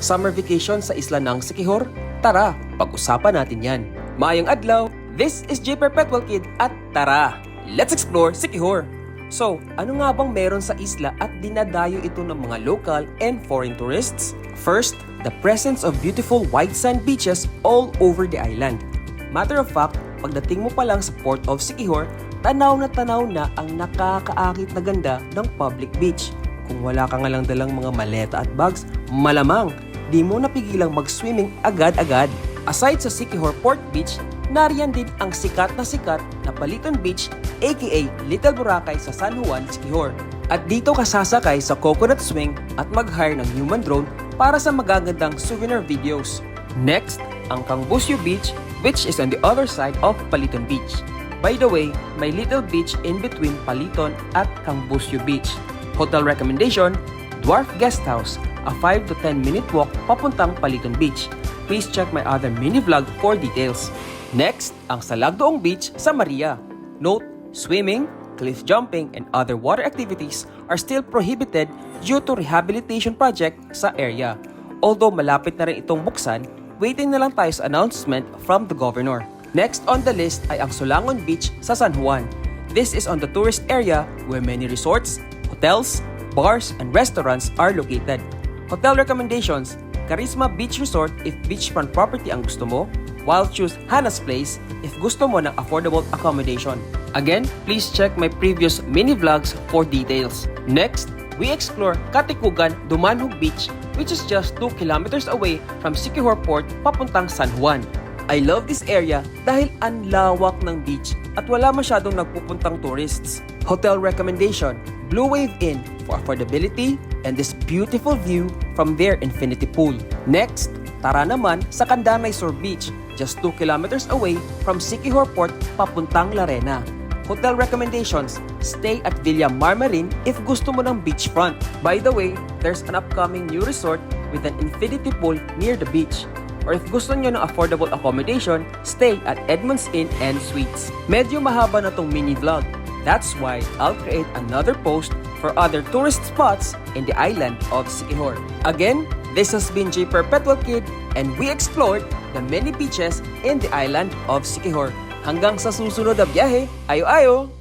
Summer vacation sa isla ng Siquijor? Tara, pag-usapan natin yan. Maayong adlaw, this is J Perpetual Kid at tara, let's explore Siquijor! So, ano nga bang meron sa isla at dinadayo ito ng mga local and foreign tourists? First, the presence of beautiful white sand beaches all over the island. Matter of fact, pagdating mo pa lang sa Port of Siquijor, tanaw na ang nakakaakit na ganda ng public beach. Kung wala ka nga lang dalang mga maleta at bags, malamang di mo napigilang mag-swimming agad-agad. Aside sa Siquijor Port Beach, nariyan din ang sikat na Paliton Beach aka Little Boracay sa San Juan, Siquijor. At dito ka sasakay sa coconut swing at mag-hire ng human drone para sa magagandang souvenir videos. Next, ang Cangbusio Beach which is on the other side of Paliton Beach. By the way, may little beach in between Paliton at Cangbusio Beach. Hotel recommendation, Dwarf Guest House, a 5 to 10 minute walk papuntang Paliton Beach. Please check my other mini vlog for details. Next, ang Salagdoong Beach sa Maria. Note, swimming, cliff jumping, and other water activities are still prohibited due to rehabilitation project sa area. Although malapit na rin itong buksan, waiting na lang tayo sa announcement from the governor. Next on the list ay ang Solangon Beach sa San Juan. This is on the tourist area where many resorts, hotels, bars, and restaurants are located. Hotel recommendations, Carisma Beach Resort if beachfront property ang gusto mo, while choose Hannah's Place if gusto mo ng affordable accommodation. Again, please check my previous mini vlogs for details. Next, we explore Katikugan Dumanhog Beach which is just 2 kilometers away from Siquijor Port papuntang San Juan. I love this area dahil ang lawak ng beach at wala masyadong nagpupuntang tourists. Hotel recommendation, Blue Wave Inn for affordability and this beautiful view from their infinity pool. Next, tara naman sa Candanay Sur Beach, just 2 kilometers away from Siquijor Port papuntang Larena. Hotel recommendations, stay at Villa Marmarin if gusto mo ng beachfront. By the way, there's an upcoming new resort with an infinity pool near the beach. Or if gusto nyo ng affordable accommodation, stay at Edmonds Inn and Suites. Medyo mahaba na tong mini vlog. That's why I'll create another post for other tourist spots in the island of Siquijor. Again, this has been J Perpetual Kid and we explored the many beaches in the island of Siquijor. Hanggang sa susunod na biyahe, ayo-ayo!